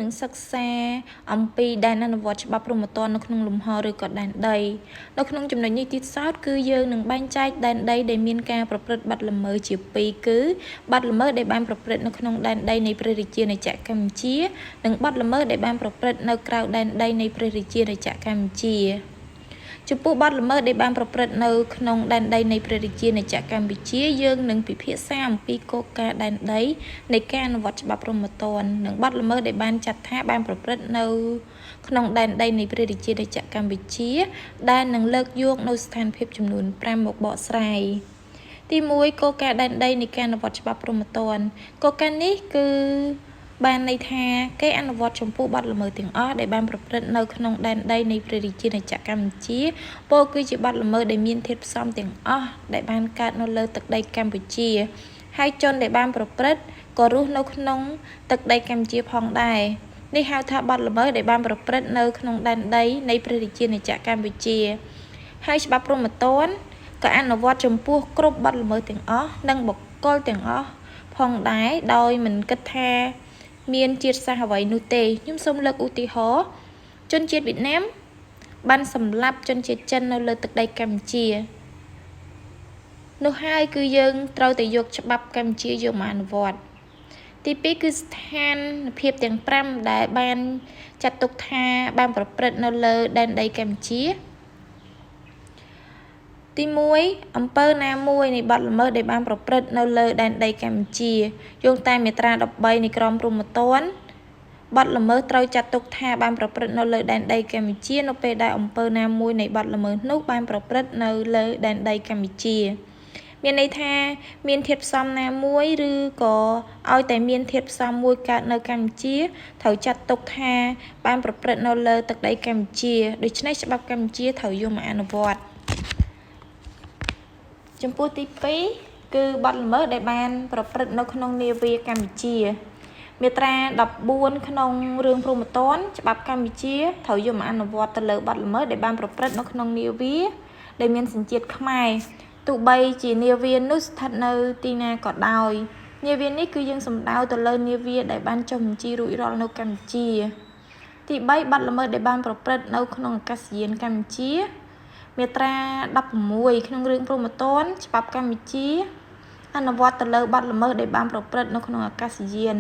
នឹងសិក្សាអំពីដែនអនុវត្តច្បាប់ព្រហ្មទណ្ឌនៅក្នុងលំហឬក៏ដែនដីនៅក្នុងចំណុចនេះទៀតសោតគឺយើងនឹងបែងចែកដែនដីដែលមានការប្រព្រឹត្តបទល្មើសជាពីរគឺបទល្មើសដែលបានប្រព្រឹត្តនៅក្នុងដែនដីនៃព្រះរាជាណាចក្រកម្ពុជានិងបទល្មើសដែលបានប្រព្រឹត្តនៅក្រៅដែនដីនៃព្រះរាជាណាចក្រកម្ពុជាចំពោះបទល្មើសដែលបានប្រព្រឹត្តនៅក្នុងដែនដីនៃព្រះរាជាណាចក្រកម្ពុជាយើងនឹងពិភាក្សាអំពីគោលការណ៍ដែនដីនៃការអនុវត្តច្បាប់ព្រហ្មទណ្ឌនិងបទល្មើសដែលបានចាត់ថាបានប្រព្រឹត្តនៅក្នុងដែនដីនៃព្រះរាជាណាចក្រកម្ពុជាដែលនឹងលើកយកនៅស្ថានភាពចំនួន5មកបកស្រាយទី1គោលការណ៍ដែនដីនៃការអនុវត្តច្បាប់ព្រហ្មទណ្ឌគោលការណ៍នេះគឺបានន័យថាគេអនុវត្តចំពោះបទល្មើសទាំងអស់ដែលបានប្រព្រឹត្តនៅក្នុងដែនដីនៃព្រះរាជាណាចក្រកម្ពុជាពោលគឺជាបទល្មើសដែលមានធាតុផ្សំទាំងអស់ដែលបានកើតនៅលើទឹកដីកម្ពុជាហើយជនដែលបានប្រព្រឹត្តក៏រស់នៅក្នុងទឹកដីកម្ពុជាផងដែរនេះហៅថាបទល្មើសដែលបានប្រព្រឹត្តនៅក្នុងដែនដីនៃព្រះរាជាណាចក្រកម្ពុជាហើយច្បាប់ព្រហ្មទណ្ឌក៏អនុវត្តចំពោះគ្រប់បទល្មើសទាំងអស់និងបុគ្គលទាំងអស់ផងដែរដោយមិនគិតថាមានជាតិសាសន៍អ្វីនោះទេខ្ញុំសូមលើកឧទាហរណ៍ជនជាតិវៀតណាមបានសម្លាប់ជនជាតិចិននៅលើទឹកដីកម្ពុជានោះហើយគឺយើងត្រូវតែយកច្បាប់កម្ពុជាយកមកអនុវត្តទី2គឺស្ថានភាពទាំង5ដែលបានចាត់ទុកថាបានប្រព្រឹត្តនៅលើដែនដីកម្ពុជាទី1អំពើណាមួយនៃបទល្មើសដែលបានប្រព្រឹត្តនៅលើដែនដីកម្ពុជាយោងតាមមាត្រា13នៃក្រមព្រហ្មទណ្ឌបទល្មើសត្រូវចាត់ទុកថាបានប្រព្រឹត្តនៅលើដែនដីកម្ពុជានៅពេលដែលអំពើណាមួយនៃបទល្មើសនោះបានប្រព្រឹត្តនៅលើដែនដីកម្ពុជាមានន័យថាមានធាតុផ្សំណាមួយឬក៏ឲ្យតែមានធាតុផ្សំមួយកើតនៅកម្ពុជាត្រូវចាត់ទុកថាបានប្រព្រឹត្តនៅលើទឹកដីកម្ពុជាដូច្នេះច្បាប់កម្ពុជាត្រូវយកមកអនុវត្តចំពោះទី2គឺបទល្មើសដែលបានប្រព្រឹត្តនៅក្នុងនាវាកម្ពុជាមាត្រា14ក្នុងរឿងព្រហ្មទណ្ឌច្បាប់កម្ពុជាត្រូវយកមកអនុវត្តទៅលើបទល្មើសដែលបានប្រព្រឹត្តនៅក្នុងនាវាដែលមានសញ្ជាតិខ្មែរទោះបីជានាវានោះស្ថិតនៅទីណាក៏ដោយនាវានេះគឺយើងសំដៅទៅលើនាវាដែលបានចុះបញ្ជីរួចរាល់នៅកម្ពុជាទី3បទល្មើសដែលបានប្រព្រឹត្តនៅក្នុងអាកាសយានកម្ពុជាមាត្រា16ក្នុងរឿងព្រហ្មទណ្ឌច្បាប់កម្ពុជាអនុវត្តទៅលើបទល្មើសដែលបានប្រព្រឹត្តនៅក្នុងអាកាសយាន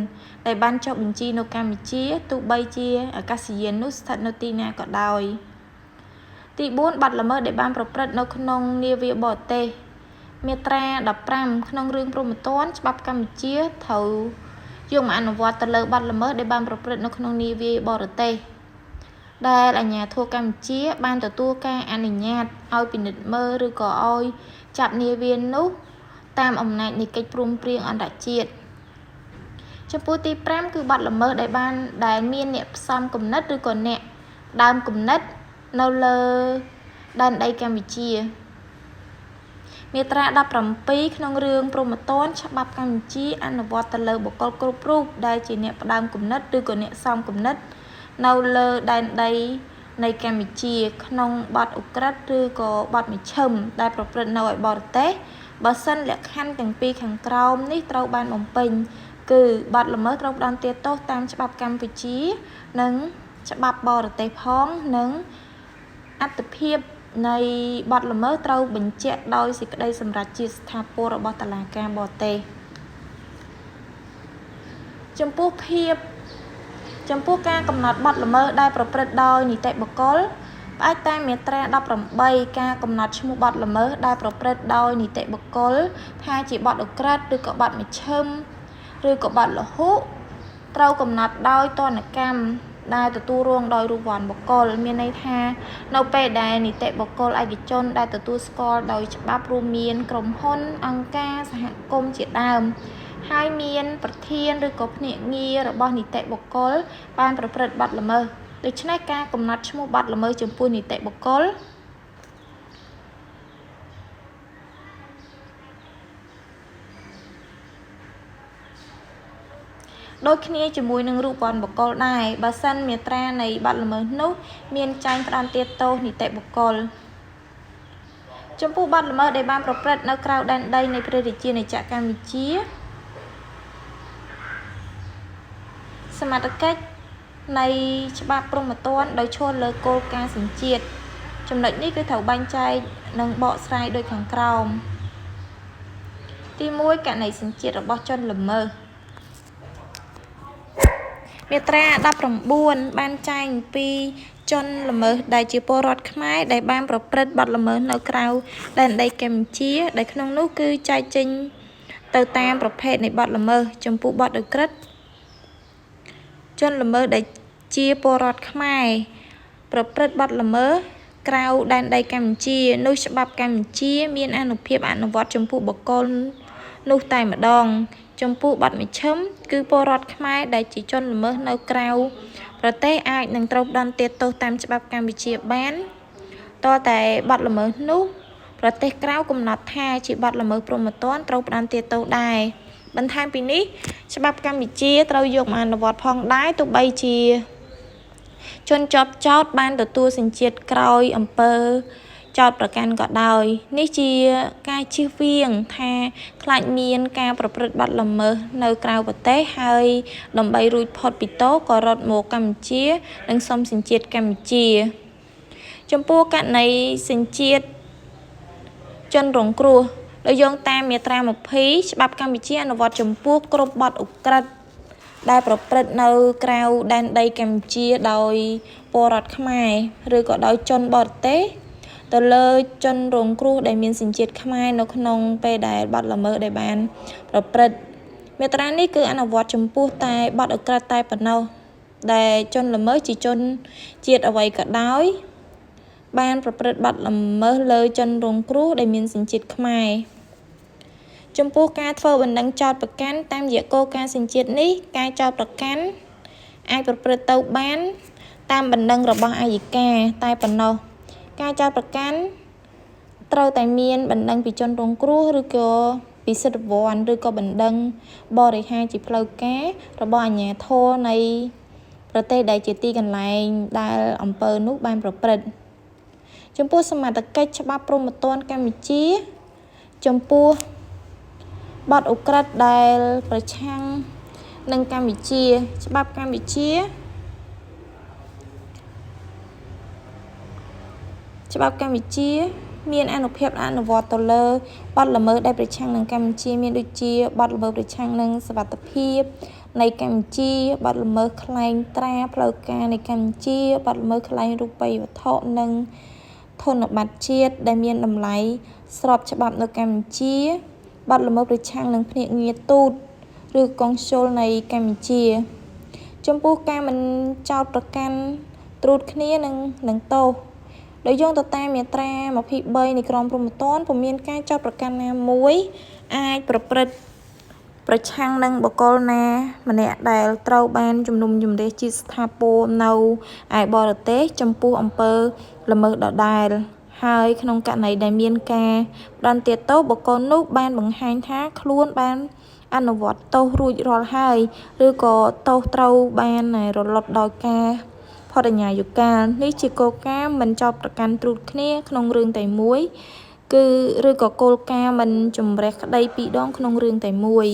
ដែលបានចុះបញ្ជីនៅកម្ពុជាទោះបីជាអាកាសយាននោះស្ថិតនៅទីណាក៏ដោយទី4បទល្មើសដែលបានប្រព្រឹត្តនៅក្នុងនាវាបរទេសមាត្រា15ក្នុងរឿងព្រហ្មទណ្ឌច្បាប់កម្ពុជាត្រូវយកមកអនុវត្តទៅលើបទល្មើសដែលបានប្រព្រឹត្តនៅក្នុងនាវាបរទេសដែលអាជ្ញាធរកម្ពុជាបានទទួលការអនុញ្ញាតឲ្យពិនិត្យមើលឬក៏ឲ្យចាប់នាវានោះតាមអំណាចនៃកិច្ចព្រមព្រៀងអន្តរជាតិចំពោះទី5គឺបទល្មើសដែលមានអ្នកផ្សំគំនិតឬក៏អ្នកដើមគំនិតនៅលើដែនដីកម្ពុជាមាត្រា17ក្នុងរឿងព្រហ្មទណ្ឌច្បាប់កម្ពុជាអនុវត្តទៅលើបុគ្គលគ្រប់រូបដែលជាអ្នកផ្ដើមគំនិតឬក៏អ្នកផ្សំគំនិតនៅលើដែនដីនៃកម្ពុជាក្នុងបទឧក្រិដ្ឋឬក៏បទមជ្ឈិមដែលប្រព្រឹត្តនៅឯបរទេសបើសិនលក្ខខណ្ឌទាំងពីរខាងក្រោមនេះត្រូវបានបំពេញគឺបទល្មើសត្រូវផ្តន្ទាទោសតាមច្បាប់កម្ពុជានិងច្បាប់បរទេសផងនិងអត្ថភាពនៃបទល្មើសត្រូវបញ្ជាក់ដោយសេចក្តីសម្រេចជាស្ថាពររបស់តុលាការបរទេសចំពោះការកំណត់បទល្មើសដែលប្រព្រឹត្តដោយនីតិបុគ្គលផ្អែកតាមមាត្រា18ការកំណត់ឈ្មោះបទល្មើសដែលប្រព្រឹត្តដោយនីតិបុគ្គលថាជាបទឧក្រិដ្ឋឬក៏បទមជ្ឈិមឬក៏បទលហុត្រូវកំណត់ដោយទណ្ឌកម្មដែលទទួលរងដោយរូបវ័ន្តបុគ្គលមានន័យថានៅពេលដែលនីតិបុគ្គលឯកជនដែលទទួលស្គាល់ដោយច្បាប់រួមមានក្រុមហ៊ុនអង្គការសហគមន៍ជាដើមហើយមានប្រធានឬក៏ភ្នាក់ងាររបស់នីតិបុគ្គលបានប្រព្រឹត្តបទល្មើសដូច្នេះការកំណត់ឈ្មោះបទល្មើសចំពោះនីតិបុគ្គលដូចគ្នាជាមួយនឹងរូបវ័ន្តបុគ្គលដែរបើសិនមាត្រានៃបទល្មើសនោះមានចែងផ្តន្ទាទោសនីតិបុគ្គលចំពោះបទល្មើសដែលបានប្រព្រឹត្តនៅក្រៅដែនដីនៃព្រះរាជាណាចក្រកម្ពុជាសមត្ថកិច្ច នៃច្បាប់ព្រហ្មទណ្ឌដោយឈលលើគោលការណ៍សញ្ជាតិចំណុចនេះគឺត្រូវបែងចែកនិងបកស្រាយដូចខាងក្រោមទី1ករណីសញ្ជាតិរបស់ជនល្មើសមាត្រា19បានចែងអំពីជនល្មើសដែលជាពលរដ្ឋខ្មែរដែលបានប្រព្រឹត្តបទល្មើសនៅក្រៅដែនដីកម្ពុជាដែលក្នុងនោះគឺចែកចេញទៅតាមប្រភេទនៃបទល្មើសចំពោះបទឧក្រិដ្ឋជនល្មើសដែលជាពលរដ្ឋខ្មែរប្រព្រឹត្តបទល្មើសក្រៅដែនដីកម្ពុជានោះច្បាប់កម្ពុជាមានអានុភាពអនុវត្តចំពោះបុគ្គលនោះតែម្ដងចំពោះបទមជ្ឈិមគឺពលរដ្ឋខ្មែរដែលជាជនល្មើសនៅក្រៅប្រទេសអាចនឹងត្រូវដន្ទាទោសតាមច្បាប់កម្ពុជាបានតើតែបទល្មើសនោះប្រទេសក្រៅកំណត់ថាជាបទល្មើសព្រហ្មទណ្ឌត្រូវផ្តន្ទាទោសដែរបន្ថែមពីនេះច្បាប់កម្ពុជាត្រូវយកមកអនុវត្តផងដែរទោះបីជាជនជាប់ចោទបានទទួលសញ្ជាតិក្រោយអំពើចោទប្រកាន់ក៏ដោយនេះជាការជៀសវាងថាខ្លាចមានការប្រព្រឹត្តបទល្មើសនៅក្រៅប្រទេសហើយដើម្បីរួចផុតពីទោសក៏រត់មកកម្ពុជានិងសុំសញ្ជាតិកម្ពុជាចំពោះករណីសញ្ជាតិជនរងគ្រោះដោយយោងតាមមាត្រា20ច្បាប់កម្ពុជាអនុវត្តចំពោះគ្រប់បទឧក្រិដ្ឋដែលប្រព្រឹត្តនៅក្រៅដែនដីកម្ពុជាដោយពលរដ្ឋខ្មែរឬក៏ដោយជនបរទេសទៅលើជនរងគ្រោះដែលមានសញ្ជាតិខ្មែរនៅក្នុងពេលដែលបទល្មើសដែលបានប្រព្រឹត្តមាត្រានេះគឺអនុវត្តចំពោះតែបទឧក្រិដ្ឋតែប៉ុណ្ណោះដែលជនល្មើសជាជនជាតិអ្វីក៏ដោយបានប្រព្រឹត្តបទល្មើសលើជនរងគ្រោះដែលមានសញ្ជាតិខ្មែរចំពោះការធ្វើបណ្ដឹងចោទប្រកាន់តាមរយៈគោលការណ៍សញ្ជាតិនេះការចោទប្រកាន់អាចប្រព្រឹត្តទៅបានតាមបណ្ដឹងរបស់អัยការតែប៉ុណ្ណោះការចោទប្រកាន់ត្រូវតែមានបណ្ដឹងពីជនរងគ្រោះឬក៏ពីសិទ្ធិវ័នឬក៏បណ្ដឹងបរិហារជាផ្លូវការរបស់អាជ្ញាធរនៃប្រទេសដែលជាទីកន្លែងដែលអំពើនោះបានប្រព្រឹត្តចំពោះសមត្ថកិច្ចច្បាប់ព្រហ្មទណ្ឌកម្ពុជាចំពោះបទឧក្រិដ្ឋដែលប្រឆាំងនឹងកម្ពុជាច្បាប់កម្ពុជាមានអានុភាពអនុវត្តទៅលើបទល្មើសដែលប្រឆាំងនឹងកម្ពុជាមានដូចជាបទល្មើសប្រឆាំងនឹងសុវត្ថិភាពនៃកម្ពុជាបទល្មើសក្លែងត្រាផ្លូវការនៃកម្ពុជាបទល្មើសក្លែងរូបិយវត្ថុនិងធនប័ត្រជាតិដែលមានតម្លៃស្របច្បាប់នៅកម្ពុជាបទល្មើសប្រឆាំងនឹងភ្នាក់ងារទូតឬកុងស៊ុលនៃកម្ពុជាចំពោះការមិនចោទប្រកាន់ត្រួតគ្នានឹងទោសដោយយោងទៅតាមមាត្រា23នៃក្រមព្រហ្មទណ្ឌពុំមានការចោទប្រកាន់ណាមួយអាចប្រព្រឹត្តប្រឆាំងនឹងបុគ្គលណាម្នាក់ដែលត្រូវបានជំនុំជម្រះជាស្ថាពរនៅឯបរទេសចំពោះអំពើល្មើសដដែលហើយក្នុងករណីដែលមានការផ្តន្ទាទោសបុគ្គលនោះបានបង្ហាញថាខ្លួនបានអនុវត្តទោសរួចរាល់ហើយឬក៏ទោសត្រូវបានរលត់ដោយការផតញ្ញាយុកាលនេះជាគោលការណ៍មិនចោទប្រកាន់ត្រួតគ្នាក្នុងរឿងតែមួយគឺឬក៏គោលការណ៍មិនជំរះក្តីពីរដងក្នុងរឿងតែមួយ